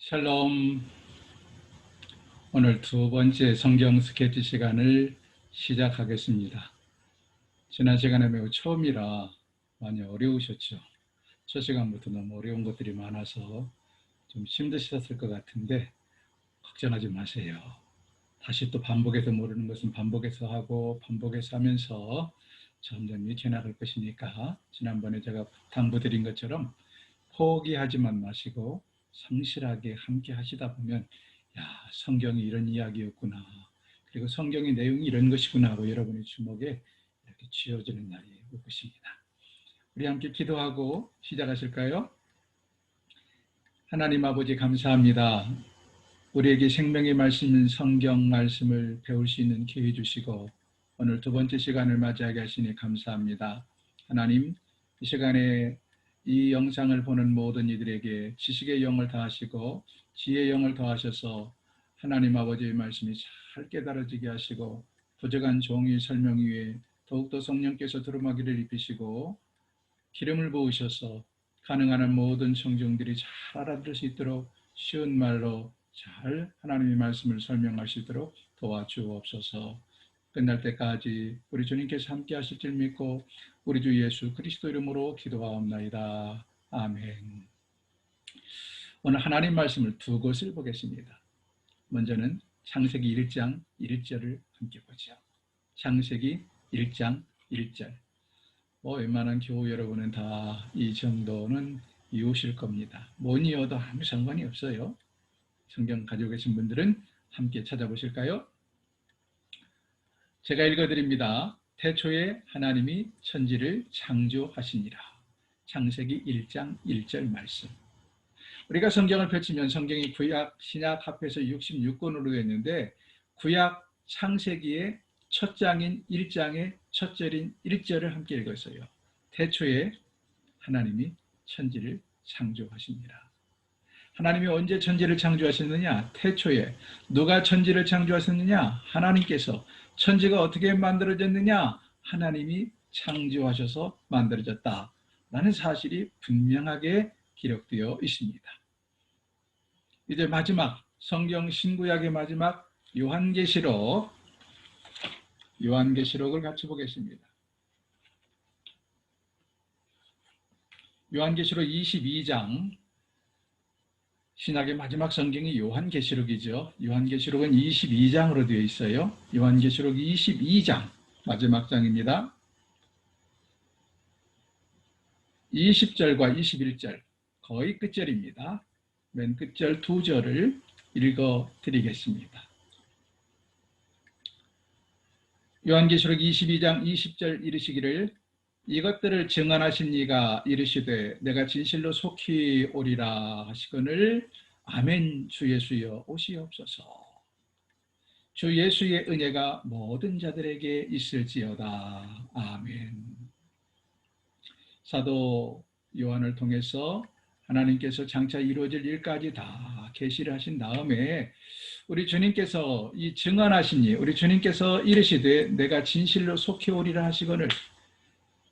샬롬. 오늘 두 번째 성경 스케치 시간을 시작하겠습니다. 지난 시간에 매우 처음이라 많이 어려우셨죠. 첫 시간부터 너무 어려운 것들이 많아서 좀 힘드셨을 것 같은데 걱정하지 마세요. 다시 또 반복해서 모르는 것은 반복해서 하고 반복해서 하면서 점점 익혀나갈 것이니까 지난번에 제가 당부드린 것처럼 포기하지만 마시고 성실하게 함께 하시다 보면 성경이 이런 이야기였구나, 그리고 성경의 내용이 이런 것이구나 하고 여러분의 주목에 이렇게 쥐어지는 날이 올 것입니다. 우리 함께 기도하고 시작하실까요? 하나님 아버지, 감사합니다. 우리에게 생명의 말씀인 성경 말씀을 배울 수 있는 기회 주시고 오늘 두 번째 시간을 맞이하게 하시니 감사합니다. 하나님, 이 시간에 이 영상을 보는 모든 이들에게 지식의 영을 더하시고 지혜의 영을 더하셔서 하나님 아버지의 말씀이 잘 깨달아지게 하시고 부족한 종의 설명 위에 더욱더 성령께서 두루마기를 입히시고 기름을 부으셔서 가능한 한 모든 청중들이 잘 알아들을 수 있도록 쉬운 말로 잘 하나님의 말씀을 설명할 수 있도록 도와주옵소서. 끝날 때까지 우리 주님께서 함께 하실 줄 믿고 우리 주 예수 그리스도 이름으로 기도하옵나이다. 아멘. 오늘 하나님 말씀을 두 곳을 보겠습니다. 먼저는 창세기 1장 1절을 함께 보죠. 창세기 1장 1절. 웬만한 교우 여러분은 다 이 정도는 이우실 겁니다. 못 이어도 아무 상관이 없어요. 성경 가지고 계신 분들은 함께 찾아보실까요? 제가 읽어드립니다. 태초에 하나님이 천지를 창조하시니라. 창세기 1장 1절 말씀. 우리가 성경을 펼치면 성경이 구약, 신약 합해서 66권으로 되어 있는데 구약 창세기의 첫 장인 1장의 첫 절인 1절을 함께 읽었어요. 태초에 하나님이 천지를 창조하시니라. 하나님이 언제 천지를 창조하셨느냐? 태초에. 누가 천지를 창조하셨느냐? 하나님께서. 천지가 어떻게 만들어졌느냐? 하나님이 창조하셔서 만들어졌다 라는 사실이 분명하게 기록되어 있습니다. 이제 마지막 성경 신구약의 마지막 요한계시록을 같이 보겠습니다. 요한계시록 22장, 신약의 마지막 성경이 요한계시록이죠. 요한계시록은 22장으로 되어 있어요. 요한계시록 22장 마지막 장입니다. 20절과 21절 거의 끝절입니다. 맨 끝절 두 절을 읽어드리겠습니다. 요한계시록 22장 20절 이르시기를 이것들을 증언하신 이가 이르시되 내가 진실로 속히 오리라 하시거늘 아멘. 주 예수여 오시옵소서. 주 예수의 은혜가 모든 자들에게 있을지어다. 아멘. 사도 요한을 통해서 하나님께서 장차 이루어질 일까지 다 계시를 하신 다음에 우리 주님께서 이 증언하시니 우리 주님께서 이르시되 내가 진실로 속히 오리라 하시거늘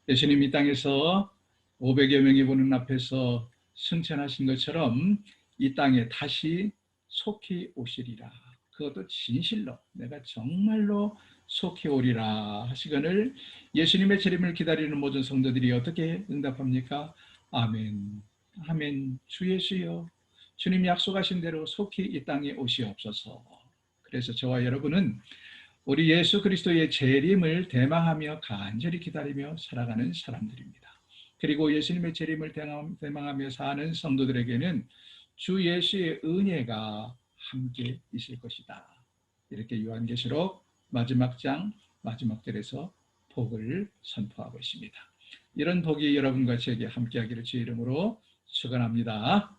예수님 이 땅에서 500여 명이 보는 앞에서 승천하신 것처럼 이 땅에 다시 속히 오시리라. 그것도 진실로 내가 정말로 속히 오리라 하시거늘 예수님의 재림을 기다리는 모든 성도들이 어떻게 응답합니까? 아멘. 아멘. 주 예수여 주님이 약속하신 대로 속히 이 땅에 오시옵소서. 그래서 저와 여러분은 우리 예수 그리스도의 재림을 대망하며 간절히 기다리며 살아가는 사람들입니다. 그리고 예수님의 재림을 대망하며 사는 성도들에게는 주 예수의 은혜가 함께 있을 것이다. 이렇게 요한계시록 마지막 장 마지막 절에서 복을 선포하고 있습니다. 이런 복이 여러분과 저에게 함께하기를 주의 이름으로 축원합니다.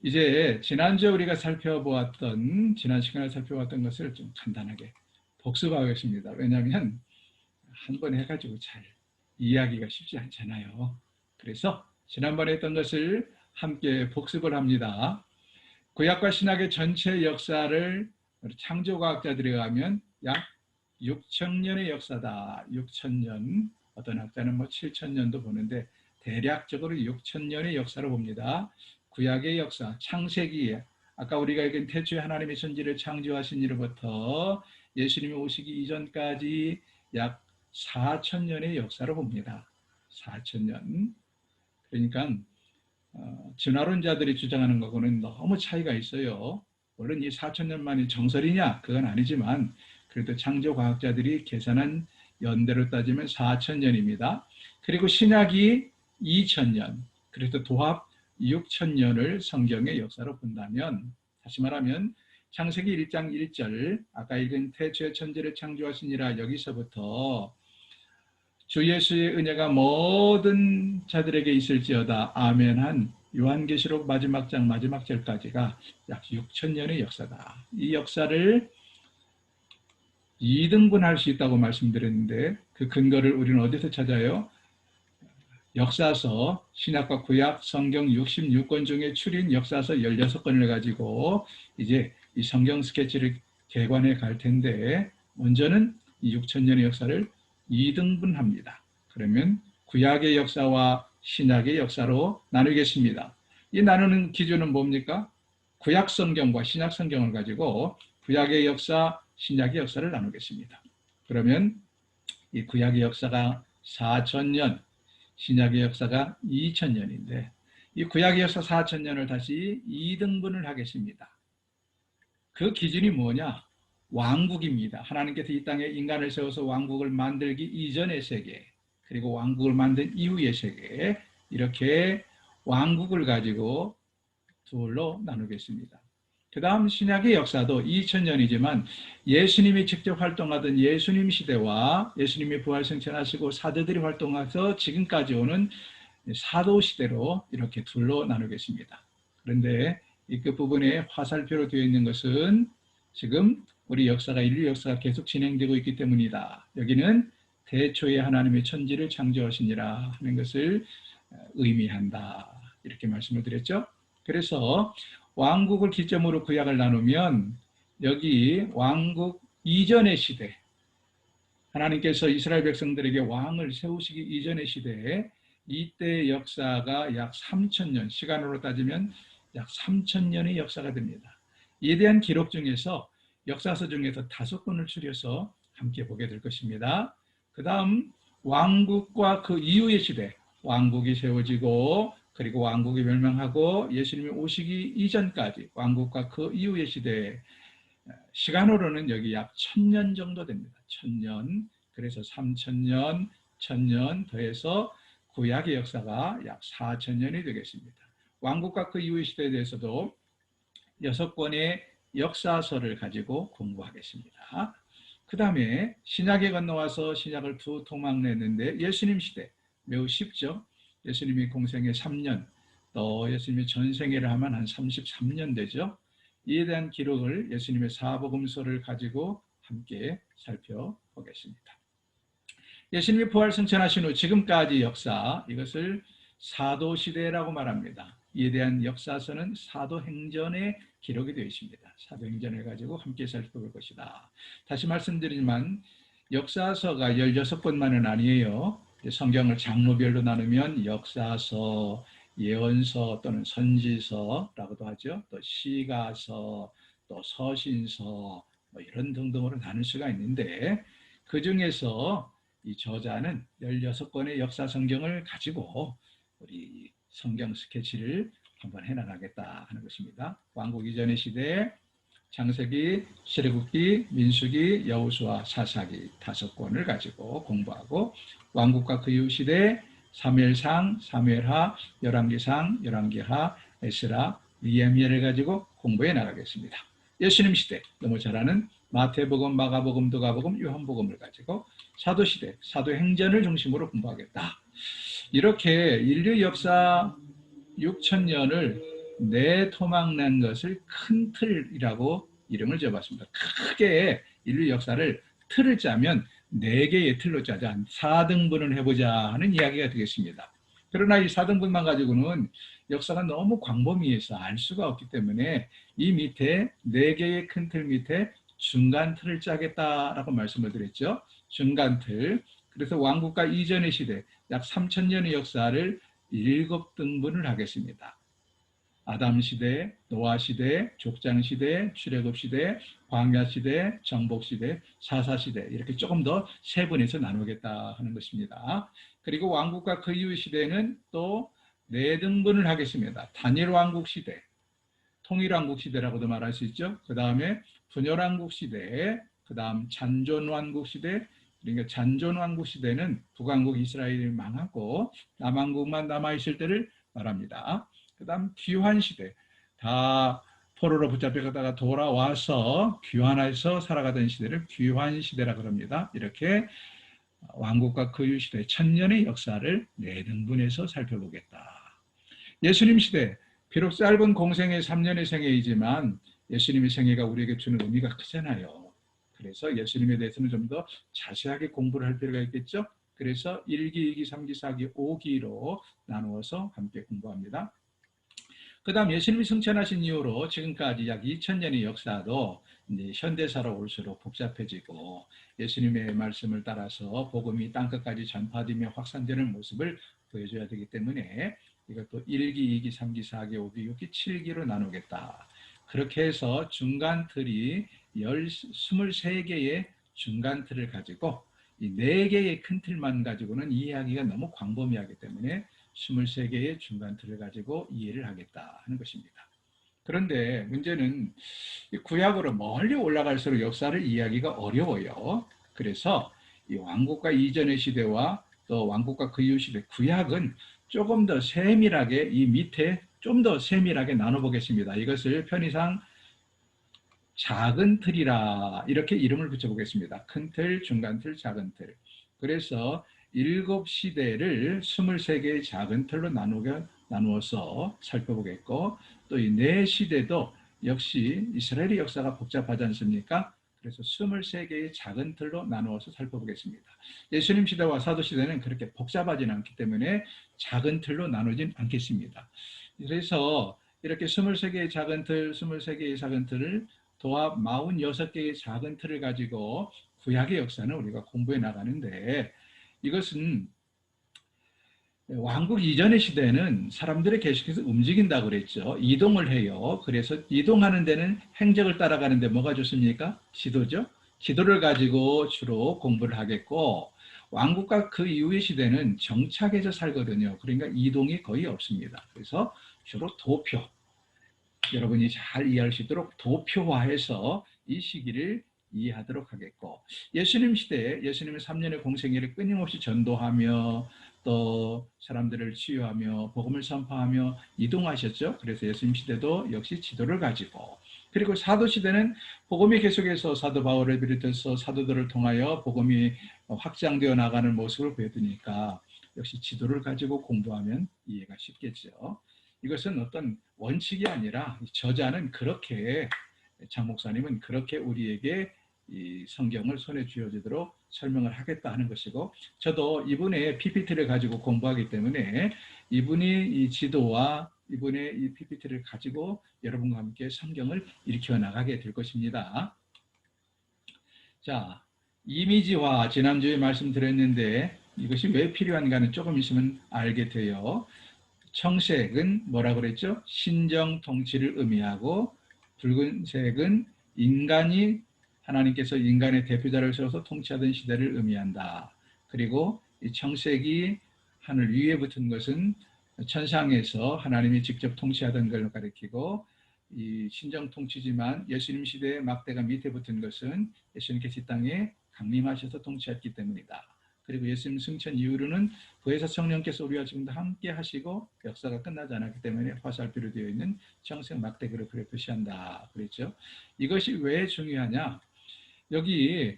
이제 지난 시간에 살펴보았던 것을 좀 간단하게 복습하겠습니다. 왜냐하면 한 번 해가지고 잘 이해하기가 쉽지 않잖아요. 그래서 지난번에 했던 것을 함께 복습을 합니다. 구약과 신약의 전체 역사를 창조과학자들에 의하면 약 6,000년의 역사다. 6,000년, 어떤 학자는 7,000년도 보는데 대략적으로 6,000년의 역사로 봅니다. 구약의 역사, 창세기에 아까 우리가 읽은 태초에 하나님의 천지를 창조하신 이로부터 예수님이 오시기 이전까지 약 4,000년의 역사로 봅니다. 4,000년. 그러니까 진화론자들이 주장하는 것과는 너무 차이가 있어요. 물론 이 4,000년 만이 정설이냐? 그건 아니지만 그래도 창조과학자들이 계산한 연대로 따지면 4,000년입니다. 그리고 신약이 2,000년, 그래서 도합 6,000년을 성경의 역사로 본다면, 다시 말하면 창세기 1장 1절 아까 읽은 태초에 천지를 창조하시니라, 여기서부터 주 예수의 은혜가 모든 자들에게 있을지어다 아멘한 요한계시록 마지막 장 마지막 절까지가 약 6,000년의 역사다. 이 역사를 2등분할 수 있다고 말씀드렸는데 그 근거를 우리는 어디서 찾아요? 역사서, 신약과 구약, 성경 66권 중에 추린 역사서 16권을 가지고 이제 이 성경 스케치를 개관해 갈 텐데, 먼저는 이 6,000년의 역사를 2등분합니다. 그러면 구약의 역사와 신약의 역사로 나누겠습니다. 이 나누는 기준은 뭡니까? 구약 성경과 신약 성경을 가지고 구약의 역사, 신약의 역사를 나누겠습니다. 그러면 이 구약의 역사가 4,000년, 신약의 역사가 2,000년인데 이 구약의 역사 4,000년을 다시 2등분을 하겠습니다. 그 기준이 뭐냐? 왕국입니다. 하나님께서 이 땅에 인간을 세워서 왕국을 만들기 이전의 세계, 그리고 왕국을 만든 이후의 세계, 이렇게 왕국을 가지고 둘로 나누겠습니다. 그 다음 신약의 역사도 2000년이지만 예수님이 직접 활동하던 예수님 시대와 예수님이 부활승천하시고 사도들이 활동해서 지금까지 오는 사도 시대로 이렇게 둘로 나누겠습니다. 그런데 이 끝부분에 화살표로 되어 있는 것은 지금 우리 역사가, 인류 역사가 계속 진행되고 있기 때문이다. 여기는 태초에 하나님의 천지를 창조하시니라 하는 것을 의미한다. 이렇게 말씀을 드렸죠. 그래서 왕국을 기점으로 구약을 나누면 여기 왕국 이전의 시대, 하나님께서 이스라엘 백성들에게 왕을 세우시기 이전의 시대에 이때 역사가 약 3,000년, 시간으로 따지면 약 3,000년의 역사가 됩니다. 이에 대한 기록 중에서 역사서 중에서 5권을 추려서 함께 보게 될 것입니다. 그 다음 왕국과 그 이후의 시대, 왕국이 세워지고 그리고 왕국이 멸망하고 예수님이 오시기 이전까지 왕국과 그 이후의 시대, 시간으로는 여기 약 1,000년 정도 됩니다. 1,000년. 그래서 3,000년, 1,000년 더해서 구약의 역사가 약 4,000년이 되겠습니다. 왕국과 그 이후의 시대에 대해서도 6권의 역사서를 가지고 공부하겠습니다. 그 다음에 신약에 건너와서 신약을 두 토막 냈는데 예수님 시대 매우 쉽죠. 예수님이 공생애 3년, 또 예수님이 전생애를 하면 한 33년 되죠. 이에 대한 기록을 예수님의 사복음서를 가지고 함께 살펴보겠습니다. 예수님이 부활승천하신 후 지금까지 역사, 이것을 사도시대라고 말합니다. 이에 대한 역사서는 사도행전에 기록이 되어 있습니다. 사도행전을 가지고 함께 살펴볼 것이다. 다시 말씀드리지만 역사서가 16권만은 아니에요. 성경을 장르별로 나누면 역사서, 예언서 또는 선지서라고도 하죠. 또 시가서, 또 서신서, 이런 등등으로 나눌 수가 있는데 그 중에서 이 저자는 16권의 역사 성경을 가지고 우리 성경 스케치를 한번 해나가겠다 하는 것입니다. 왕국 이전의 시대, 창세기, 출애굽기, 민수기, 여호수아, 사사기 5권을 가지고 공부하고 왕국과 그 이후 시대, 사무엘상, 사무엘하, 열왕기상, 열왕기하, 에스라, 니헤미야를 가지고 공부해 나가겠습니다. 예수님 시대, 너무 잘 아는 마태복음, 마가복음, 누가복음, 요한복음을 가지고 사도시대, 사도행전을 중심으로 공부하겠다. 이렇게 인류 역사 6,000년을 네 토막 낸 것을 큰 틀이라고 이름을 지어봤습니다. 크게 인류 역사를 틀을 짜면 4개의 틀로 짜자, 4등분을 해보자 하는 이야기가 되겠습니다. 그러나 이 4등분만 가지고는 역사가 너무 광범위해서 알 수가 없기 때문에 이 밑에 4개의 큰 틀 밑에 중간 틀을 짜겠다라고 말씀을 드렸죠. 중간 틀. 그래서 왕국과 이전의 시대, 약 3,000년의 역사를 7등분을 하겠습니다. 아담 시대, 노아 시대, 족장 시대, 출애굽 시대, 광야 시대, 정복 시대, 사사 시대 이렇게 조금 더 세분해서 나누겠다 하는 것입니다. 그리고 왕국과 그 이후 시대는 또 네 등분을 하겠습니다. 단일 왕국 시대, 통일왕국 시대라고도 말할 수 있죠. 그 다음에 분열왕국 시대, 그 다음 잔존왕국 시대. 그러니까 잔존왕국 시대는 북왕국 이스라엘이 망하고 남왕국만 남아있을 때를 말합니다. 그 다음 귀환시대, 다 포로로 붙잡혀가다가 돌아와서 귀환해서 살아가던 시대를 귀환시대라고 합니다. 이렇게 왕국과 그 이후 시대 천년의 역사를 네 등분해서 살펴보겠다. 예수님 시대, 비록 짧은 공생의 3년의 생애이지만 예수님의 생애가 우리에게 주는 의미가 크잖아요. 그래서 예수님에 대해서는 좀 더 자세하게 공부를 할 필요가 있겠죠. 그래서 1기, 2기, 3기, 4기, 5기로 나누어서 함께 공부합니다. 그 다음 예수님이 승천하신 이후로 지금까지 약 2000년의 역사도 이제 현대사로 올수록 복잡해지고 예수님의 말씀을 따라서 복음이 땅끝까지 전파되며 확산되는 모습을 보여줘야 되기 때문에 이것도 1기, 2기, 3기, 4기, 5기, 6기, 7기로 나누겠다. 그렇게 해서 중간 틀이 23개의 중간 틀을 가지고 이 4개의 큰 틀만 가지고는 이해하기가 너무 광범위하기 때문에 23개의 중간 틀을 가지고 이해를 하겠다 하는 것입니다. 그런데 문제는 구약으로 멀리 올라갈수록 역사를 이해하기가 어려워요. 그래서 이 왕국과 이전의 시대와 또 왕국과 그 이후 시대 구약은 조금 더 세밀하게 이 밑에 좀 더 세밀하게 나눠보겠습니다. 이것을 편의상 작은 틀이라 이렇게 이름을 붙여보겠습니다. 큰 틀, 중간 틀, 작은 틀. 그래서 7시대를 23개의 작은 틀로 나누어서 살펴보겠고 또 이 4시대도 역시 이스라엘의 역사가 복잡하지 않습니까? 그래서 23개의 작은 틀로 나누어서 살펴보겠습니다. 예수님 시대와 사도 시대는 그렇게 복잡하지 않기 때문에 작은 틀로 나누진 않겠습니다. 그래서 이렇게 23개의 작은 틀, 23개의 작은 틀을 도합 46개의 작은 틀을 가지고 구약의 역사는 우리가 공부해 나가는데 이것은 왕국 이전의 시대에는 사람들이 계속해서 움직인다고 그랬죠. 이동을 해요. 그래서 이동하는 데는 행적을 따라가는데 뭐가 좋습니까? 지도죠. 지도를 가지고 주로 공부를 하겠고 왕국과 그 이후의 시대는 정착해서 살거든요. 그러니까 이동이 거의 없습니다. 그래서 주로 도표, 여러분이 잘 이해할 수 있도록 도표화해서 이 시기를 이해하도록 하겠고 예수님 시대에 예수님의 3년의 공생애를 끊임없이 전도하며 또 사람들을 치유하며 복음을 선포하며 이동하셨죠. 그래서 예수님 시대도 역시 지도를 가지고 그리고 사도 시대는 복음이 계속해서 사도 바울을 비롯해서 사도들을 통하여 복음이 확장되어 나가는 모습을 보여주니까 역시 지도를 가지고 공부하면 이해가 쉽겠죠. 이것은 어떤 원칙이 아니라 저자는 그렇게 장 목사님은 그렇게 우리에게 이 성경을 손에 쥐어주도록 설명을 하겠다 하는 것이고 저도 이분의 PPT를 가지고 공부하기 때문에 이분이 이 지도와 이분의 이 PPT를 가지고 여러분과 함께 성경을 읽혀 나가게 될 것입니다. 자, 이미지화 지난주에 말씀드렸는데 이것이 왜 필요한가는 조금 있으면 알게 돼요. 청색은 뭐라고 그랬죠? 신정 통치를 의미하고 붉은색은 인간이 하나님께서 인간의 대표자를 세워서 통치하던 시대를 의미한다. 그리고 이 청색이 하늘 위에 붙은 것은 천상에서 하나님이 직접 통치하던 걸 가리키고 이 신정 통치지만 예수님 시대에 막대가 밑에 붙은 것은 예수님께서 이 땅에 강림하셔서 통치했기 때문이다. 그리고 예수님 승천 이후로는 부에서 성령께서 우리와 지금도 함께 하시고 역사가 끝나지 않았기 때문에 화살표로 되어 있는 청색 막대기를 그래 표시한다. 그랬죠. 이것이 왜 중요하냐? 여기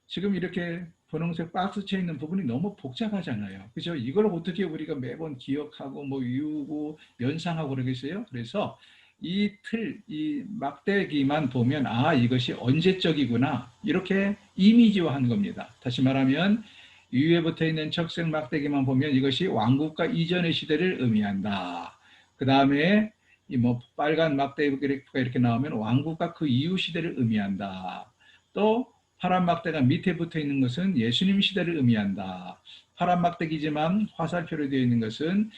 지금 이렇게 분홍색 박스채 있는 부분이 너무 복잡하잖아요. 그죠? 이걸 어떻게 우리가 매번 기억하고 뭐 외우고 연상하고 그러겠어요? 그래서 이 틀, 이 막대기만 보면 아 이것이 언제적이구나 이렇게 이미지화한 겁니다. 다시 말하면 위에 붙어 있는 적색 막대기만 보면 이것이 왕국과 이전의 시대를 의미한다. 그 다음에 이 뭐 빨간 막대기가 이렇게 나오면 왕국과 그 이후 시대를 의미한다. 또 파란 막대가 밑에 붙어 있는 것은 예수님 시대를 의미한다. 파란 막대기지만 화살표로 되어 있는 것은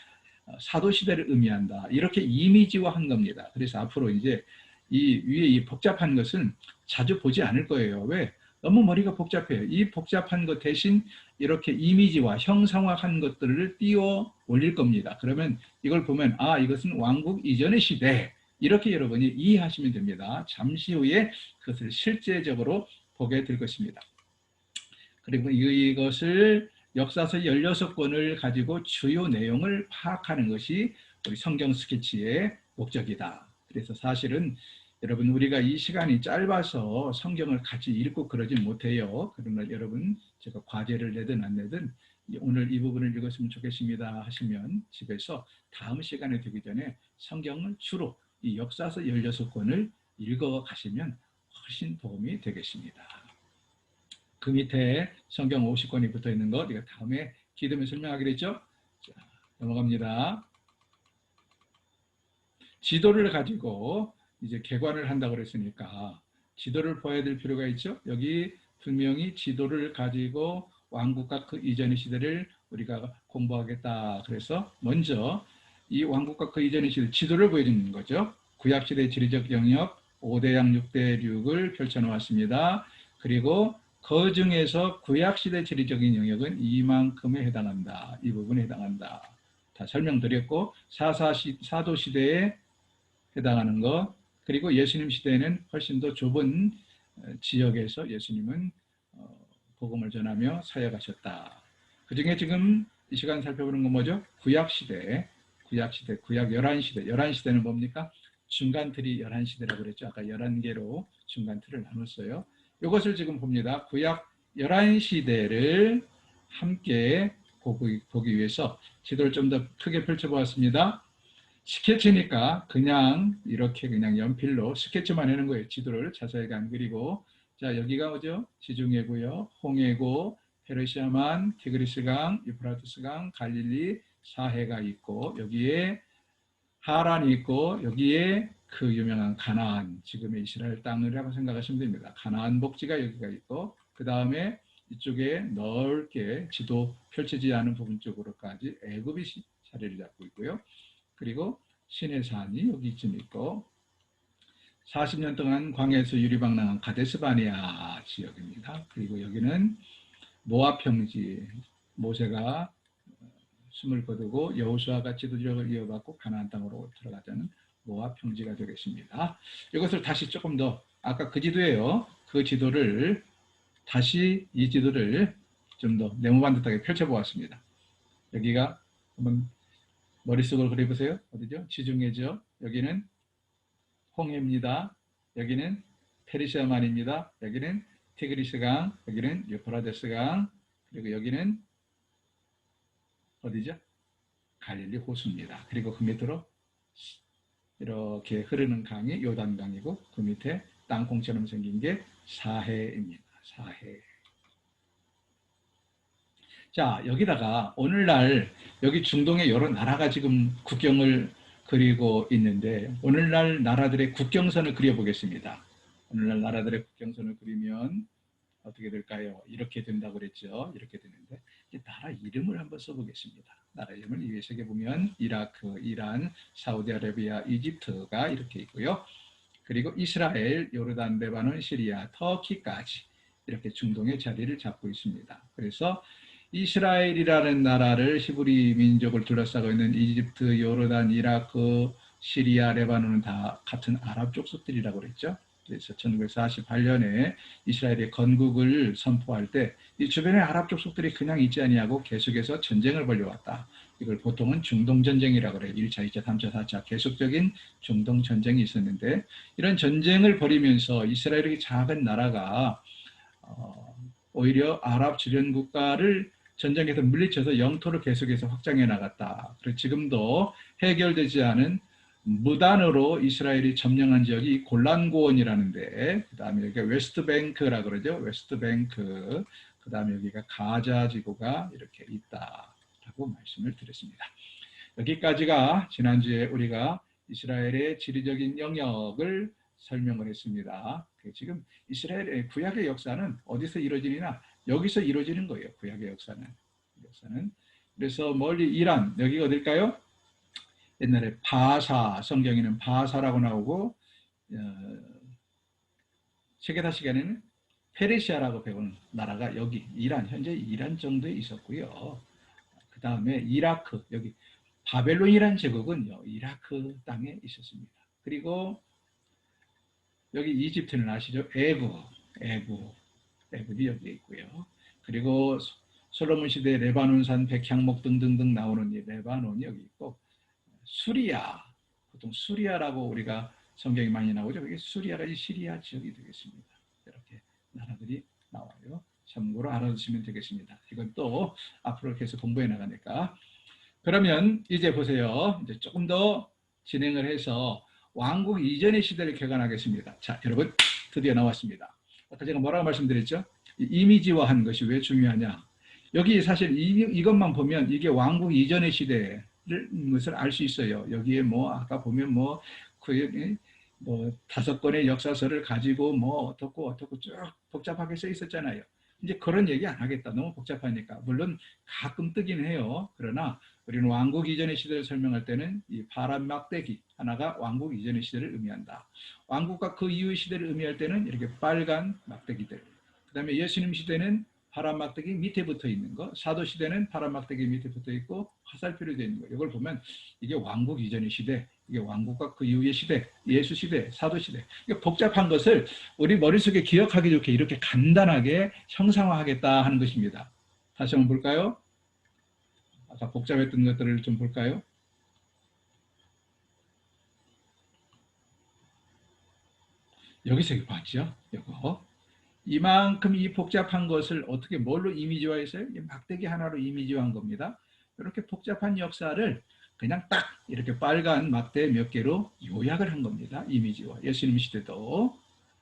사도 시대를 의미한다. 이렇게 이미지화한 겁니다. 그래서 앞으로 이제 이 위에 이 복잡한 것은 자주 보지 않을 거예요. 왜? 너무 머리가 복잡해요. 이 복잡한 것 대신 이렇게 이미지화, 형상화한 것들을 띄워 올릴 겁니다. 그러면 이걸 보면 아, 이것은 왕국 이전의 시대. 이렇게 여러분이 이해하시면 됩니다. 잠시 후에 그것을 실제적으로 보게 될 것입니다. 그리고 이것을 역사서 16권을 가지고 주요 내용을 파악하는 것이 우리 성경 스케치의 목적이다. 그래서 사실은 여러분 우리가 이 시간이 짧아서 성경을 같이 읽고 그러지 못해요. 그러나 여러분 제가 과제를 내든 안 내든 오늘 이 부분을 읽었으면 좋겠습니다 하시면 집에서 다음 시간에 되기 전에 성경을 주로 이 역사서 16권을 읽어 가시면 훨씬 도움이 되겠습니다. 그 밑에 성경 50권이 붙어 있는 거 우리가 다음에 기도면 설명하기로 했죠. 자, 넘어갑니다. 지도를 가지고 이제 개관을 한다고 그랬으니까 지도를 봐야 될 필요가 있죠. 여기 분명히 지도를 가지고 왕국과 그 이전의 시대를 우리가 공부하겠다. 그래서 먼저 이 왕국과 그 이전의 시대 지도를 보여주는 거죠. 구약시대 지리적 영역 5대양 6대륙을 펼쳐놓았습니다. 그리고 그 중에서 구약시대 지리적인 영역은 이만큼에 해당한다. 이 부분에 해당한다. 다 설명드렸고 사도시대에 해당하는 것, 그리고 예수님 시대에는 훨씬 더 좁은 지역에서 예수님은 복음을 전하며 사역하셨다. 그 중에 지금 이 시간 살펴보는 건 뭐죠? 구약시대, 구약 11시대. 11시대는 뭡니까? 중간틀이 11시대라고 그랬죠. 아까 11개로 중간틀을 나눴어요. 이것을 지금 봅니다. 구약 11시대를 함께 보기 위해서 지도를 좀 더 크게 펼쳐보았습니다. 스케치니까 그냥 이렇게 그냥 연필로 스케치만 하는 거예요. 지도를 자세하게 안 그리고. 자, 여기가 뭐죠? 지중해고요. 홍해고, 페르시아만, 티그리스강, 유프라테스강, 갈릴리, 사해가 있고 여기에 하란이 있고 여기에 그 유명한 가나안, 지금의 이스라엘 땅이라고 생각하시면 됩니다. 가나안 복지가 여기가 있고 그 다음에 이쪽에 넓게 지도 펼쳐지지 않은 부분 쪽으로까지 애굽이 자리를 잡고 있고요. 그리고 시내산이 여기쯤 있고 40년 동안 광야에서 유리방랑한 가데스바네아 지역입니다. 그리고 여기는 모압 평지, 모세가 숨을 거두고 여호수아가 지도력을 이어받고 가나안 땅으로 들어가자는 모압 평지가 되겠습니다. 이것을 다시 조금 더 아까 그 지도예요. 그 지도를 다시 이 지도를 좀 더 네모반듯하게 펼쳐보았습니다. 여기가 한번 머릿속으로 그려보세요. 어디죠? 지중해죠. 여기는 홍해입니다. 여기는 페르시아만입니다. 여기는 티그리스강, 여기는 유프라데스강, 그리고 여기는 어디죠? 갈릴리 호수입니다. 그리고 그 밑으로 이렇게 흐르는 강이 요단강이고 그 밑에 땅콩처럼 생긴 게 사해입니다. 사해. 자, 여기다가 오늘날 여기 중동의 여러 나라가 지금 국경을 그리고 있는데 오늘날 나라들의 국경선을 그려보겠습니다. 오늘날 나라들의 국경선을 그리면 어떻게 될까요? 이렇게 된다고 그랬죠. 이렇게 되는데 이제 나라 이름을 한번 써보겠습니다. 나라 이름을 이 위에 새겨보면 이라크, 이란, 사우디아라비아, 이집트가 이렇게 있고요. 그리고 이스라엘, 요르단, 레바논, 시리아, 터키까지 이렇게 중동의 자리를 잡고 있습니다. 그래서 이스라엘이라는 나라를 히브리 민족을 둘러싸고 있는 이집트, 요르단, 이라크, 시리아, 레바논은 다 같은 아랍 족속들이라고 그랬죠. 그래서 1948년에 이스라엘의 건국을 선포할 때 이 주변의 아랍 족속들이 그냥 있지 아니하고 계속해서 전쟁을 벌여왔다. 이걸 보통은 중동전쟁이라고 그래요. 1차, 2차, 3차, 4차 계속적인 중동전쟁이 있었는데 이런 전쟁을 벌이면서 이스라엘의 작은 나라가 오히려 아랍 주변 국가를 전쟁에서 물리쳐서 영토를 계속해서 확장해 나갔다. 그리고 지금도 해결되지 않은 무단으로 이스라엘이 점령한 지역이 골란고원이라는데, 그 다음에 여기가 웨스트뱅크라고 그러죠. 웨스트뱅크. 그 다음에 여기가 가자 지구가 이렇게 있다라고 말씀을 드렸습니다. 여기까지가 지난주에 우리가 이스라엘의 지리적인 영역을 설명을 했습니다. 지금 이스라엘의 구약의 역사는 어디서 이루어지느냐? 여기서 이루어지는 거예요. 구약의 역사는. 그래서 멀리 이란, 여기가 어딜까요? 옛날에 바사, 성경에는 바사라고 나오고 세계다시기에는 페르시아라고 배운 나라가 여기 이란, 현재 이란 정도에 있었고요. 그 다음에 이라크, 여기 바벨론이라는 제국은 이라크 땅에 있었습니다. 그리고 여기 이집트는 아시죠? 애굽이 여기 있고요. 그리고 솔로몬 시대 레바논산 백향목 등등등 나오는 이 레바논이 여기 있고, 수리아, 보통 수리아라고 우리가 성경이 많이 나오죠. 그게 수리아가 이 시리아 지역이 되겠습니다. 이렇게 나라들이 나와요. 참고로 알아두시면 되겠습니다. 이건 또 앞으로 계속 공부해 나가니까. 그러면 이제 보세요. 이제 조금 더 진행을 해서 왕국 이전의 시대를 개관하겠습니다. 자, 여러분 드디어 나왔습니다. 아까 제가 뭐라고 말씀드렸죠? 이미지화한 것이 왜 중요하냐? 여기 사실 이것만 보면 이게 왕국 이전의 시대를 것을 알 수 있어요. 여기에 뭐 아까 보면 뭐 5권의 역사서를 가지고 뭐 어떻고 쭉 복잡하게 써 있었잖아요. 이제 그런 얘기 안 하겠다. 너무 복잡하니까. 물론 가끔 뜨긴 해요. 그러나 우리는 왕국 이전의 시대를 설명할 때는 이 파란 막대기 하나가 왕국 이전의 시대를 의미한다. 왕국과 그 이후의 시대를 의미할 때는 이렇게 빨간 막대기들. 그 다음에 예수님 시대는 파란 막대기 밑에 붙어 있는 거, 사도 시대는 파란 막대기 밑에 붙어 있고 화살표로 되어 있는 거. 이걸 보면 이게 왕국 이전의 시대, 이게 왕국과 그 이후의 시대, 예수 시대, 사도 시대. 이게 복잡한 것을 우리 머릿속에 기억하기 좋게 이렇게 간단하게 형상화하겠다 하는 것입니다. 다시 한번 볼까요? 아까 복잡했던 것들을 좀 볼까요? 여기서 이거 봤죠? 이거. 이만큼 이 복잡한 것을 어떻게 뭘로 이미지화했어요? 막대기 하나로 이미지화한 겁니다. 이렇게 복잡한 역사를 그냥 딱 이렇게 빨간 막대 몇 개로 요약을 한 겁니다. 이미지화. 예수님 시대도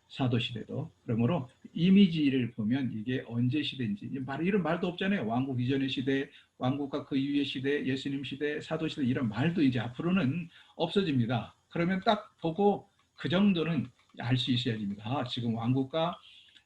사도 시대도. 그러므로 이미지를 보면 이게 언제 시대인지 이런 말도 없잖아요. 왕국 이전의 시대, 왕국과 그 이후의 시대, 예수님 시대, 사도 시대 이런 말도 이제 앞으로는 없어집니다. 그러면 딱 보고 그 정도는 알 수 있어야 됩니다. 지금 왕국과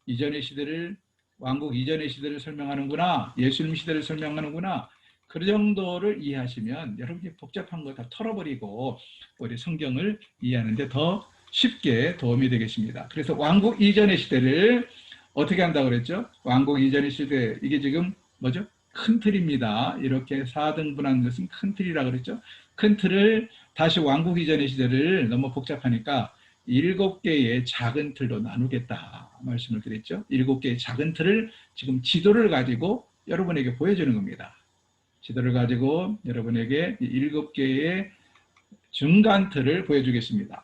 이전의 시대를 왕국 이전의 시대를 설명하는구나. 예수님 시대를 설명하는구나. 그 정도를 이해하시면 여러분이 복잡한 거 다 털어버리고 우리 성경을 이해하는데 더 쉽게 도움이 되겠습니다. 그래서 왕국 이전의 시대를 어떻게 한다고 그랬죠? 왕국 이전의 시대, 이게 지금 뭐죠? 큰 틀입니다. 이렇게 4등분한 것은 큰 틀이라고 그랬죠? 큰 틀을 다시 왕국 이전의 시대를 너무 복잡하니까 7개의 작은 틀로 나누겠다 말씀을 드렸죠. 7개의 작은 틀을 지금 지도를 가지고 여러분에게 보여주는 겁니다. 지도를 가지고 여러분에게 7개의 중간 틀을 보여주겠습니다.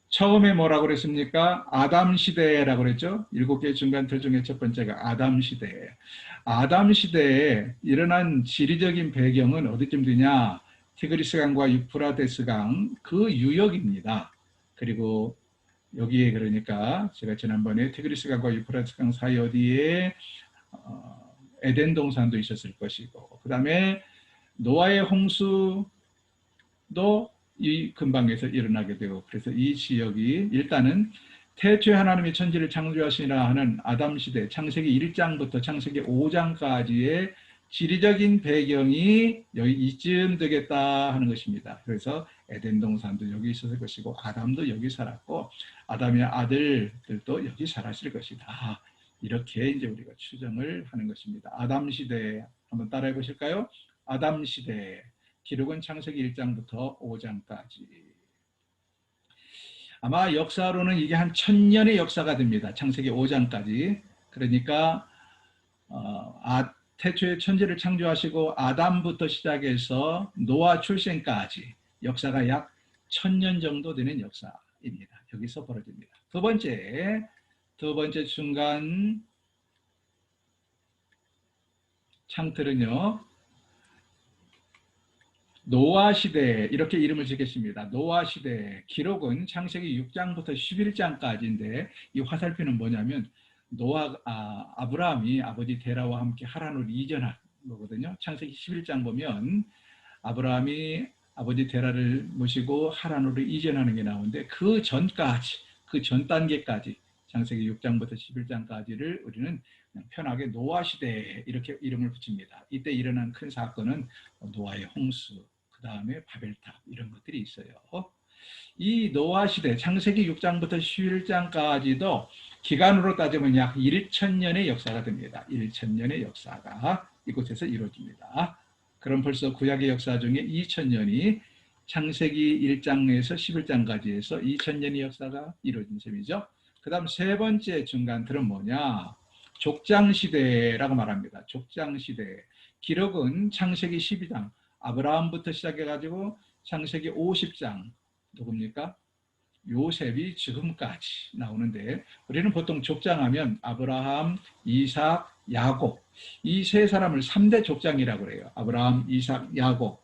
처음에 뭐라고 그랬습니까? 아담 시대라고 그랬죠. 7개의 중간 틀 중에 첫 번째가 아담 시대. 아담 시대에 일어난 지리적인 배경은 어디쯤 되냐? 티그리스강과 유프라데스강 그 유역입니다. 그리고 여기에 그러니까 제가 지난번에 티그리스강과 유프라데스강 사이 어디에 에덴 동산도 있었을 것이고, 그 다음에 노아의 홍수도 이 근방에서 일어나게 되고, 그래서 이 지역이 일단은 태초에 하나님이 천지를 창조하시라 하는 아담 시대, 창세기 1장부터 창세기 5장까지의 지리적인 배경이 여기 이쯤 되겠다 하는 것입니다. 그래서 에덴 동산도 여기 있었을 것이고, 아담도 여기 살았고, 아담의 아들들도 여기 살았을 것이다. 이렇게 이제 우리가 추정을 하는 것입니다. 아담 시대 한번 따라해 보실까요? 아담 시대. 기록은 창세기 1장부터 5장까지. 아마 역사로는 이게 한 1000년의 역사가 됩니다. 창세기 5장까지. 그러니까 태초에 천지를 창조하시고 아담부터 시작해서 노아 출생까지 역사가 약 1000년 정도 되는 역사입니다. 여기서 벌어집니다. 두 번째 중간 창틀은요, 노아 시대 이렇게 이름을 짓겠습니다. 노아 시대 기록은 창세기 6장부터 11장까지인데 이 화살표는 뭐냐면 아브라함이 아버지 데라와 함께 하란으로 이전한 거거든요. 창세기 11장 보면 아브라함이 아버지 데라를 모시고 하란으로 이전하는 게 나오는데 그 전까지, 그 전 단계까지 창세기 6장부터 11장까지를 우리는 그냥 편하게 노아 시대 이렇게 이름을 붙입니다. 이때 일어난 큰 사건은 노아의 홍수, 그 그 다음에 바벨탑 이런 것들이 있어요. 이 노아 시대 창세기 6장부터 11장까지도 기간으로 따지면 약 1천년의 역사가 됩니다. 1천년의 역사가 이곳에서 이루어집니다. 그럼 벌써 구약의 역사 중에 2000년이 창세기 1장에서 11장까지 해서 2000년의 역사가 이루어진 셈이죠. 그 다음 세 번째 중간틀은 뭐냐? 족장시대라고 말합니다. 족장시대. 기록은 창세기 12장, 아브라함부터 시작해가지고 창세기 50장, 누굽니까? 요셉이 지금까지 나오는데, 우리는 보통 족장하면 아브라함, 이삭, 야곱, 이 세 사람을 3대 족장이라고 그래요. 아브라함, 이삭, 야곱.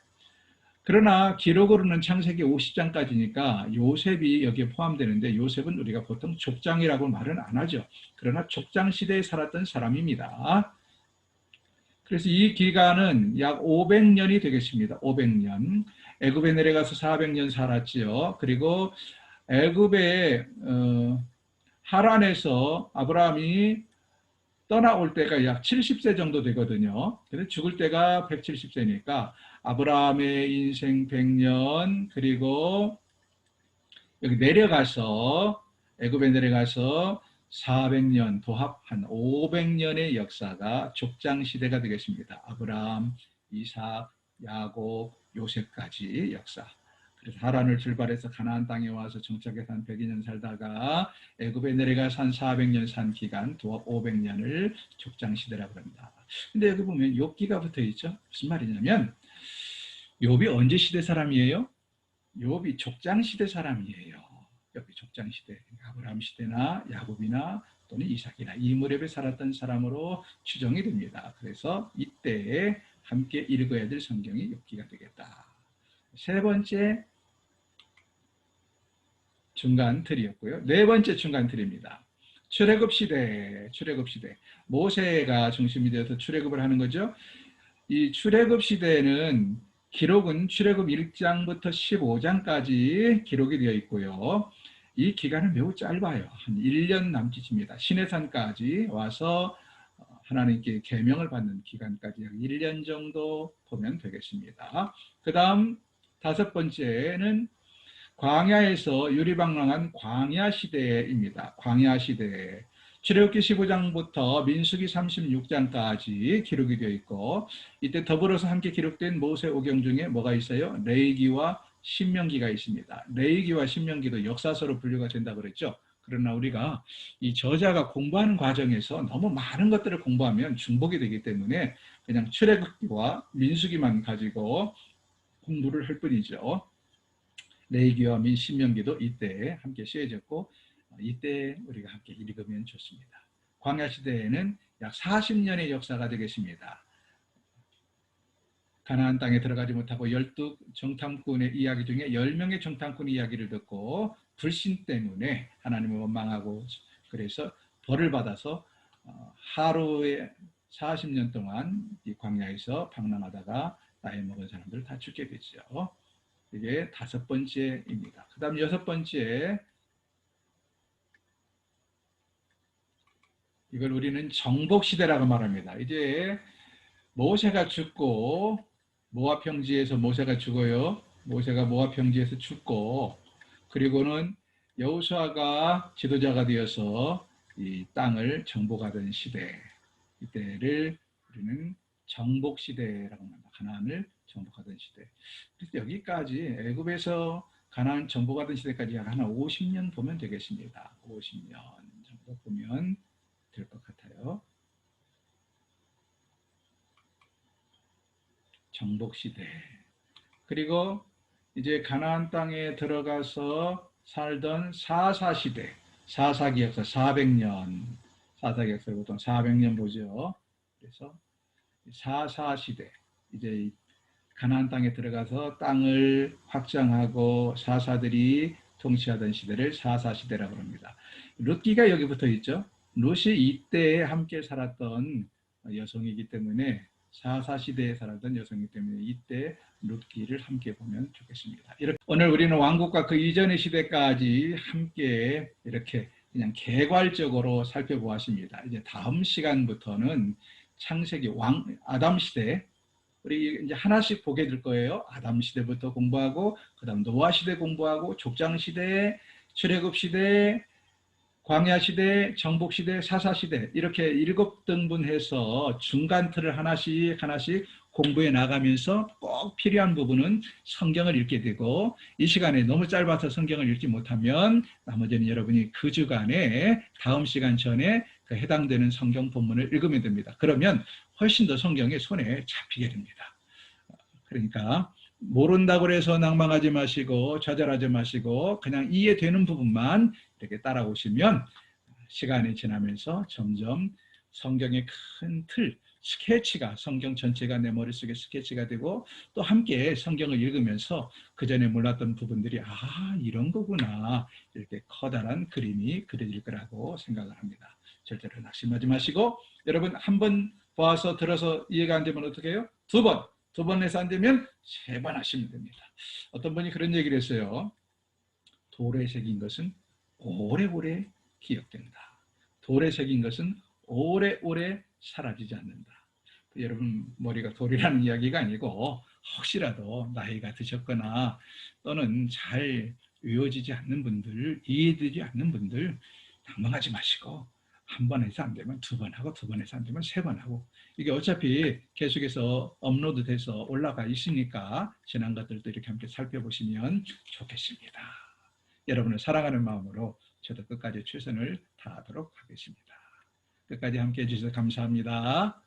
그러나 기록으로는 창세기 50장까지니까 요셉이 여기에 포함되는데, 요셉은 우리가 보통 족장이라고 말은 안 하죠. 그러나 족장 시대에 살았던 사람입니다. 그래서 이 기간은 약 500년이 되겠습니다. 500년. 애굽에 내려가서 400년 살았지요. 그리고 애굽의 하란에서 아브라함이 떠나올 때가 약 70세 정도 되거든요. 근데 죽을 때가 170세니까 아브라함의 인생 100년, 그리고 여기 내려가서 애굽에 내려가서 400년, 도합 한 500년의 역사가 족장 시대가 되겠습니다. 아브라함, 이삭, 야곱, 요셉까지 역사. 그래서 하란을 출발해서 가나안 땅에 와서 정착해서 한 102년 살다가 애굽에 내려가서 한 400년 산 기간, 도합 500년을 족장 시대라고 합니다. 근데 여기 보면 욥기가 붙어 있죠. 무슨 말이냐면 욥이 언제 시대 사람이에요? 욥이 족장 시대 사람이에요. 욥이 족장 시대, 아브라함 시대나 야곱이나 또는 이삭이나 이 무렵에 살았던 사람으로 추정이 됩니다. 그래서 이때에 함께 읽어야 될 성경이 욥기가 되겠다. 세 번째 중간 틀이었고요. 네 번째 중간 틀입니다. 출애굽 시대, 출애굽 시대. 모세가 중심이 되어서 출애굽을 하는 거죠. 이 출애굽 시대는 기록은 출애굽 1장부터 15장까지 기록이 되어 있고요. 이 기간은 매우 짧아요. 한 1년 남짓입니다. 시내산까지 와서 하나님께 계명을 받는 기간까지 약 1년 정도 보면 되겠습니다. 그 다음 다섯 번째는 광야에서 유리방랑한 광야 시대입니다. 광야 시대. 출애굽기 15장부터 민수기 36장까지 기록이 되어 있고, 이때 더불어서 함께 기록된 모세 오경 중에 뭐가 있어요? 레위기와 신명기가 있습니다. 레위기와 신명기도 역사서로 분류가 된다고 그랬죠. 그러나 우리가 이 저자가 공부하는 과정에서 너무 많은 것들을 공부하면 중복이 되기 때문에 그냥 출애굽기와 민수기만 가지고 공부를 할 뿐이죠. 레위기와 신명기도 이때 함께 쓰여졌고, 이때 우리가 함께 읽으면 좋습니다. 광야 시대에는 약 40년의 역사가 되겠습니다. 가나안 땅에 들어가지 못하고 12 정탐꾼의 이야기 중에 10명의 정탐꾼의 이야기를 듣고 불신 때문에 하나님을 원망하고, 그래서 벌을 받아서 하루에 40년 동안 이 광야에서 방랑하다가 나이 먹은 사람들 다 죽게 되죠. 이게 다섯 번째입니다. 그 다음 여섯 번째, 이걸 우리는 정복시대라고 말합니다. 이제 모세가 죽고, 모압 평지에서 모세가 죽어요. 모세가 모압 평지에서 죽고, 그리고는 여호수아가 지도자가 되어서 이 땅을 정복하던 시대, 이때를 우리는 정복시대라고 합니다. 가나안을 정복하던 시대. 그래서 여기까지 애굽에서 가나안 정복하던 시대까지 약 한 50년 보면 되겠습니다. 50년 정도 보면 될 것 같아요. 정복시대. 그리고 이제 가나안 땅에 들어가서 살던 사사시대, 사사기 역사 400년, 사사기 역사 보통 400년 보죠. 그래서 사사시대, 이제 가나안 땅에 들어가서 땅을 확장하고 사사들이 통치하던 시대를 사사시대라고 합니다. 룻기가 여기 붙어 있죠. 룻이 이때에 함께 살았던 여성이기 때문에, 사사시대에 살았던 여성이기 때문에 이때 룻기를 함께 보면 좋겠습니다. 이렇게 오늘 우리는 왕국과 그 이전의 시대까지 함께 이렇게 그냥 개괄적으로 살펴보았습니다. 이제 다음 시간부터는 창세기 아담 시대, 우리 이제 하나씩 보게 될 거예요. 아담 시대부터 공부하고, 그다음 노아 시대 공부하고, 족장 시대, 출애굽 시대, 광야 시대, 정복 시대, 사사 시대 이렇게 7등분해서 중간 틀을 하나씩 하나씩 공부해 나가면서 꼭 필요한 부분은 성경을 읽게 되고, 이 시간에 너무 짧아서 성경을 읽지 못하면 나머지는 여러분이 그 주간에 다음 시간 전에 그 해당되는 성경 본문을 읽으면 됩니다. 그러면 훨씬 더 성경의 손에 잡히게 됩니다. 그러니까 모른다고 해서 낭망하지 마시고 좌절하지 마시고 그냥 이해되는 부분만 이렇게 따라오시면 시간이 지나면서 점점 성경의 큰 틀, 스케치가, 성경 전체가 내 머릿속에 스케치가 되고, 또 함께 성경을 읽으면서 그 전에 몰랐던 부분들이 이런 거구나, 이렇게 커다란 그림이 그려질 거라고 생각을 합니다. 절대로 낙심하지 마시고, 여러분 한 번 봐서 들어서 이해가 안 되면 어떻게 해요? 두 번 해서 안 되면 3번 하시면 됩니다. 어떤 분이 그런 얘기를 했어요. 돌에 새긴 것은 오래오래 기억된다. 돌에 새긴 것은 오래오래 사라지지 않는다. 여러분 머리가 돌이라는 이야기가 아니고, 혹시라도 나이가 드셨거나 또는 잘 외워지지 않는 분들, 이해되지 않는 분들 낭망하지 마시고, 한 번 해서 안 되면 2번 하고, 2번 해서 안 되면 3번 하고, 이게 어차피 계속해서 업로드 돼서 올라가 있으니까 지난 것들도 이렇게 함께 살펴보시면 좋겠습니다. 여러분을 사랑하는 마음으로 저도 끝까지 최선을 다하도록 하겠습니다. 끝까지 함께 해주셔서 감사합니다.